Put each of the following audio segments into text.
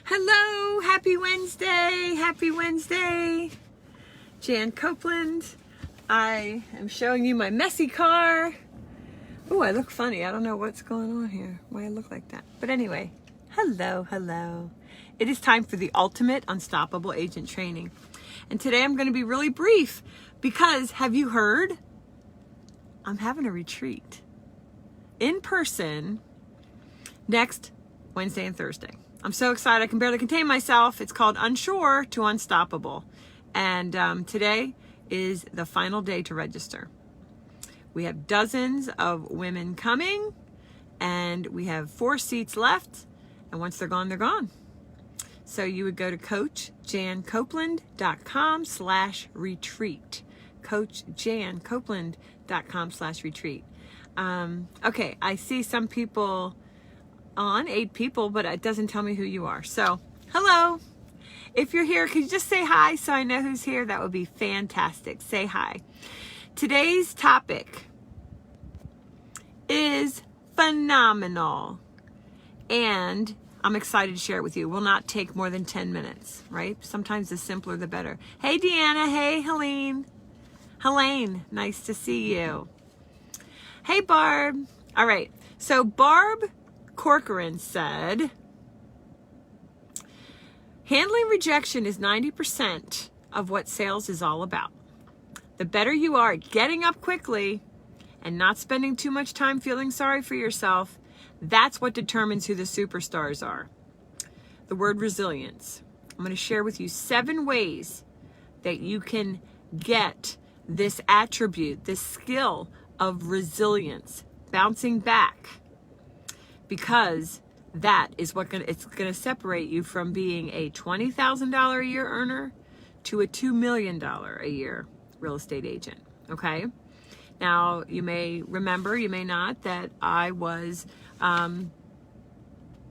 Hello, happy Wednesday, happy Wednesday. Jan Copeland. I am showing you my messy car. Oh, I look funny. I don't know what's going on here, why I look like that. But anyway, hello. It is time for the Ultimate Unstoppable Agent Training. And today I'm going to be really brief because, have you heard? I'm having a retreat in person next Wednesday and Thursday. I'm so excited. I can barely contain myself. It's called Unsure to Unstoppable. And today is the final day to register. We have dozens of women coming, and we have 4 seats left. And once they're gone, they're gone. So you would go to CoachJanCopeland.com/retreat. CoachJanCopeland.com/retreat. Okay, I see some people on, 8 people, but it doesn't tell me who you are. So, hello. If you're here, could you just say hi so I know who's here? That would be fantastic. Say hi. Today's topic is phenomenal, and I'm excited to share it with you. It will not take more than 10 minutes, right? Sometimes the simpler, the better. Hey, Deanna. Hey, Helene. Nice to see you. Hey, Barb. All right. So, Barb Corcoran said, handling rejection is 90% of what sales is all about. The better you are at getting up quickly and not spending too much time feeling sorry for yourself, that's what determines who the superstars are. The word resilience. I'm going to share with you 7 ways that you can get this attribute, this skill of resilience, bouncing back, because that is what it's going to separate you from being a $20,000 a year earner to a $2 million a year real estate agent. Okay. Now, you may remember, you may not, that I was almost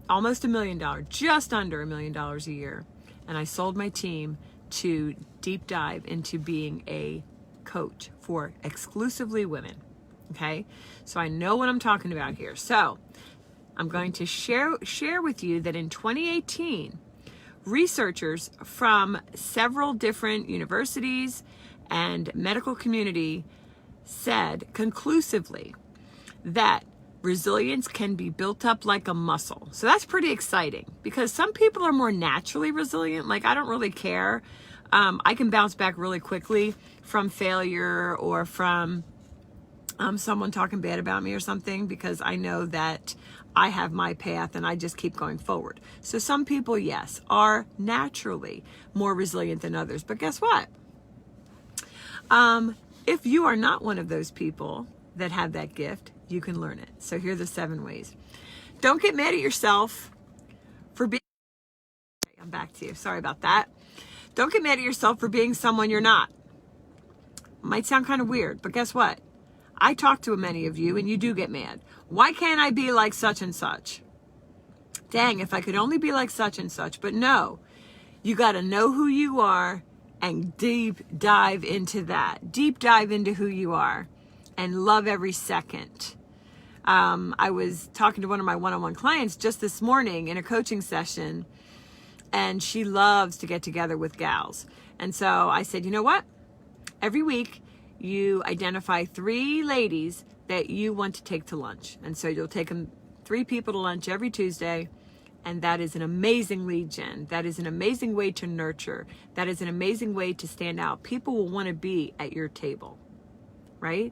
$1 million, just under $1 million a year. And I sold my team to deep dive into being a coach for exclusively women. Okay. So I know what I'm talking about here. So I'm going to share with you that in 2018, researchers from several different universities and medical community said conclusively that resilience can be built up like a muscle. So that's pretty exciting, because some people are more naturally resilient. Like, I don't really care. I can bounce back really quickly from failure or from someone talking bad about me or something, because I know that I have my path and I just keep going forward. So some people, yes, are naturally more resilient than others. But guess what? If you are not one of those people that have that gift, you can learn it. So here are the 7 ways. Don't get mad at yourself for being... I'm back to you. Sorry about that. Don't get mad at yourself for being someone you're not. Might sound kind of weird, but guess what? I talk to many of you and you do get mad. Why can't I be like such and such? Dang, if I could only be like such and such. But no, you got to know who you are and deep dive into that. Deep dive into who you are and love every second. I was talking to one of my one-on-one clients just this morning in a coaching session, and she loves to get together with gals. And so I said, you know what? Every week, you identify 3 ladies that you want to take to lunch. And so you'll take 3 people to lunch every Tuesday. And that is an amazing lead gen. That is an amazing way to nurture. That is an amazing way to stand out. People will want to be at your table, right?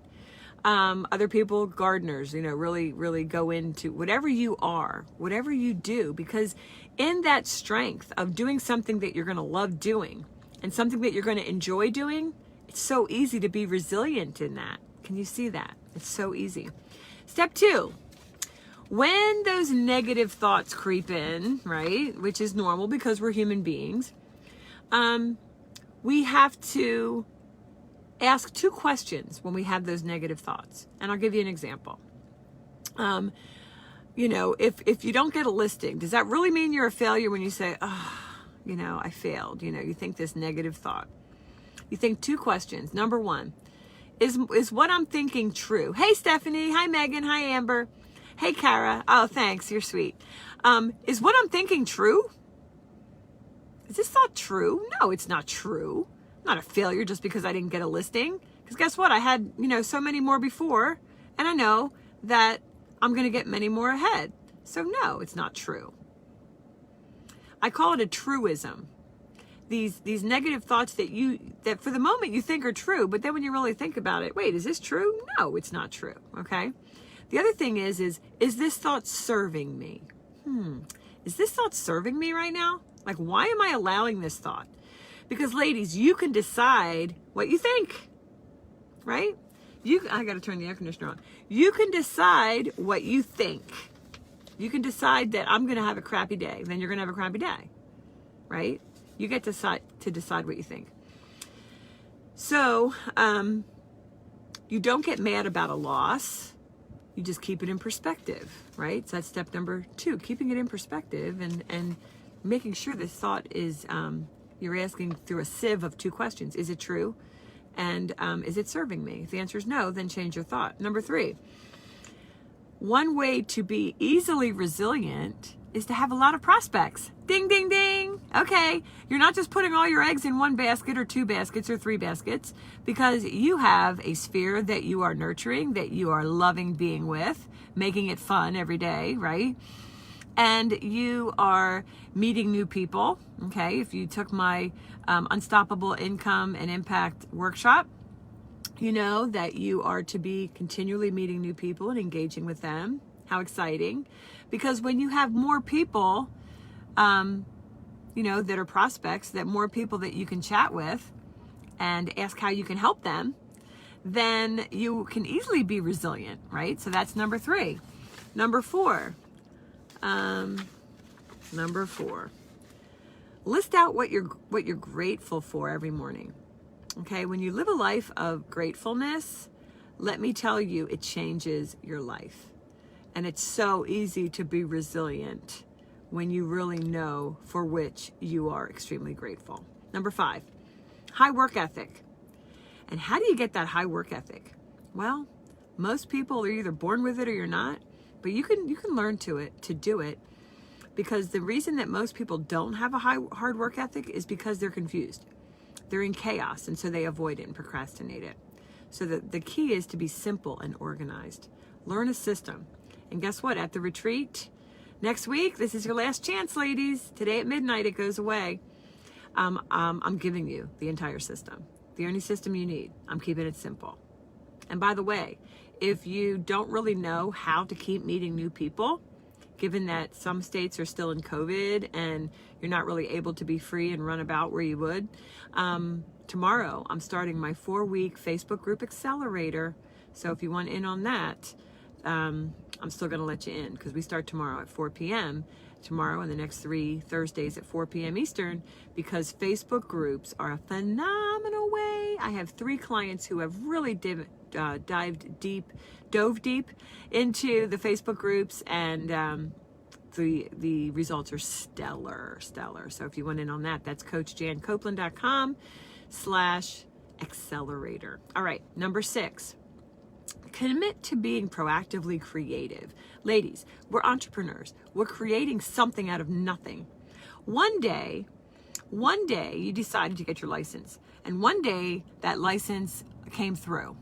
Other people, gardeners, really, really go into whatever you are, whatever you do, because in that strength of doing something that you're going to love doing and something that you're going to enjoy doing, it's so easy to be resilient in that. Can you see that? It's so easy. Step 2, when those negative thoughts creep in, right, which is normal because we're human beings, we have to ask 2 questions when we have those negative thoughts. And I'll give you an example. If you don't get a listing, does that really mean you're a failure when you say, I failed? You think this negative thought. You think 2 questions. Number 1, is what I'm thinking true? Hey, Stephanie. Hi, Megan. Hi, Amber. Hey, Kara. Oh, thanks. You're sweet. Is what I'm thinking true? Is this thought true? No, it's not true. I'm not a failure just because I didn't get a listing. Because guess what? I had, so many more before, and I know that I'm going to get many more ahead. So no, it's not true. I call it a truism. These negative thoughts that for the moment you think are true, but then when you really think about it, wait, is this true? No, it's not true. Okay. The other thing is this thought serving me? Is this thought serving me right now? Like, why am I allowing this thought? Because ladies, you can decide what you think, right? I got to turn the air conditioner on. You can decide what you think. You can decide that I'm going to have a crappy day. Then you're going to have a crappy day, right? You get to decide what you think. So you don't get mad about a loss. You just keep it in perspective, right? So that's step number 2, keeping it in perspective and making sure this thought is, you're asking through a sieve of 2 questions. Is it true? And is it serving me? If the answer is no, then change your thought. Number 3, one way to be easily resilient is to have a lot of prospects. Ding, ding, ding. Okay. You're not just putting all your eggs in one basket or 2 baskets or 3 baskets, because you have a sphere that you are nurturing, that you are loving being with, making it fun every day, right? And you are meeting new people. Okay. If you took my Unstoppable Income and Impact workshop, you know that you are to be continually meeting new people and engaging with them. How exciting. Because when you have more people, that are prospects, that more people that you can chat with and ask how you can help them, then you can easily be resilient, right? So that's number 3. Number 4. List out what you're grateful for every morning. Okay, when you live a life of gratefulness, let me tell you, it changes your life. And it's so easy to be resilient when you really know for which you are extremely grateful. Number 5, high work ethic. And how do you get that high work ethic? Well, most people are either born with it or you're not, but you can learn to do it, because the reason that most people don't have a hard work ethic is because they're confused. They're in chaos, and so they avoid it and procrastinate it. So the key is to be simple and organized. Learn a system. And guess what? At the retreat next week, this is your last chance, ladies. Today at midnight, it goes away. I'm giving you the entire system. The only system you need. I'm keeping it simple. And by the way, if you don't really know how to keep meeting new people, given that some states are still in COVID and you're not really able to be free and run about where you would, tomorrow I'm starting my 4-week Facebook group accelerator. So if you want in on that, I'm still going to let you in, because we start tomorrow at 4 p.m. tomorrow and the next 3 Thursdays at 4 p.m. Eastern, because Facebook groups are a phenomenal way. I have 3 clients who have really dove deep into the Facebook groups, and the results are stellar. So if you want in on that, that's coachjancopeland.com/accelerator. All right, number 6. Commit to being proactively creative. Ladies, we're entrepreneurs. We're creating something out of nothing. One day you decided to get your license, and one day that license came through,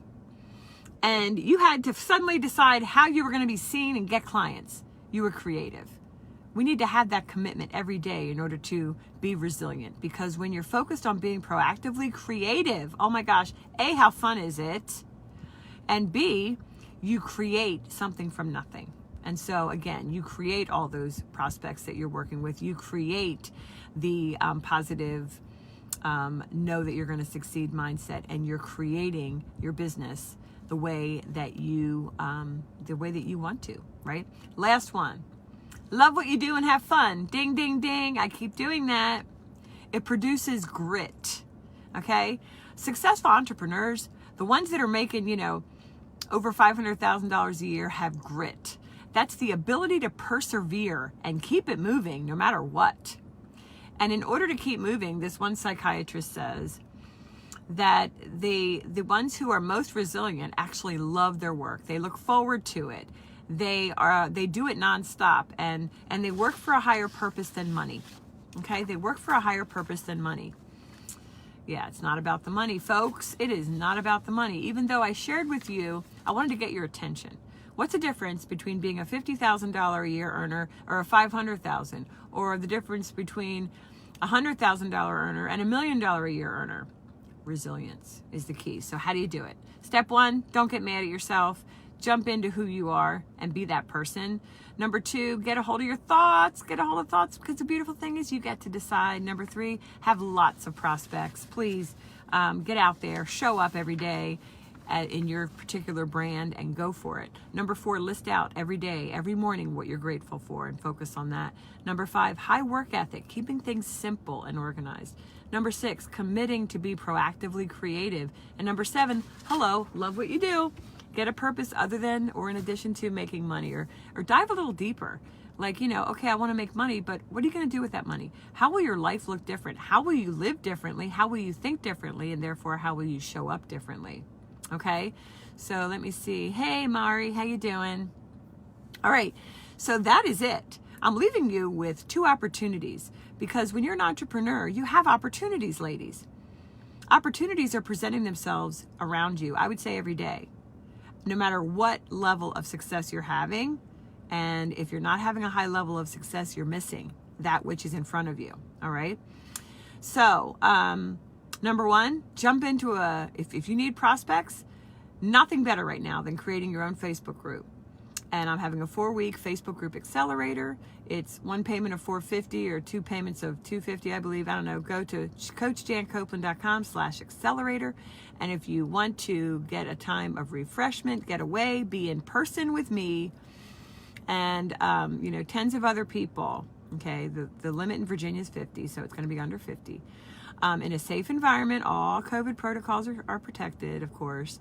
and you had to suddenly decide how you were going to be seen and get clients. You were creative. We need to have that commitment every day in order to be resilient, because when you're focused on being proactively creative, oh my gosh, A, how fun is it? And B, you create something from nothing. And so again, you create all those prospects that you're working with. You create the positive, know that you're going to succeed mindset, and you're creating your business the way that you want to, right? Last one. Love what you do and have fun. Ding, ding, ding. I keep doing that. It produces grit. Okay? Successful entrepreneurs, the ones that are making, over $500,000 a year, have grit. That's the ability to persevere and keep it moving no matter what. And in order to keep moving, this one psychiatrist says that the ones who are most resilient actually love their work. They look forward to it. They do it nonstop, and they work for a higher purpose than money. Okay, they work for a higher purpose than money. Yeah, it's not about the money, folks. It is not about the money. Even though I shared with you, I wanted to get your attention. What's the difference between being a $50,000 a year earner or a $500,000, or the difference between a $100,000 earner and $1 million a year earner? Resilience is the key. So how do you do it? Step one, don't get mad at yourself. Jump into who you are and be that person. Number two, get a hold of your thoughts. Get a hold of thoughts, because the beautiful thing is you get to decide. Number three, have lots of prospects. Please get out there, show up every day in your particular brand and go for it. Number four, list out every day, every morning, what you're grateful for and focus on that. Number five, high work ethic, keeping things simple and organized. Number six, committing to be proactively creative. And number seven, hello, love what you do. Get a purpose other than or in addition to making money, or dive a little deeper. Like, okay, I want to make money, but what are you going to do with that money? How will your life look different? How will you live differently? How will you think differently? And therefore, how will you show up differently? Okay, so let me see. Hey, Mari, how you doing? All right, so that is it. I'm leaving you with two opportunities, because when you're an entrepreneur, you have opportunities, ladies. Opportunities are presenting themselves around you, I would say every day, no matter what level of success you're having. And if you're not having a high level of success, you're missing that which is in front of you. All right. So, number one, jump into if you need prospects, nothing better right now than creating your own Facebook group. And I'm having a 4-week Facebook group accelerator. It's one payment of $450 or two payments of $250, I believe. I don't know. Go to coachjancopeland.com/accelerator. And if you want to get a time of refreshment, get away, be in person with me and, tens of other people. Okay. The limit in Virginia is 50, so it's going to be under 50. In a safe environment, all COVID protocols are protected, of course.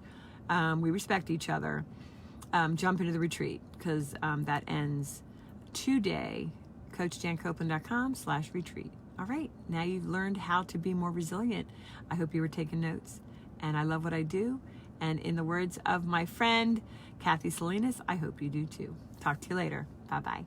We respect each other. Jump into the retreat, because that ends today. coachjancopeland.com/retreat. All right, now you've learned how to be more resilient. I hope you were taking notes, and I love what I do. And in the words of my friend Kathy Salinas, I hope you do too. Talk to you later. Bye-bye.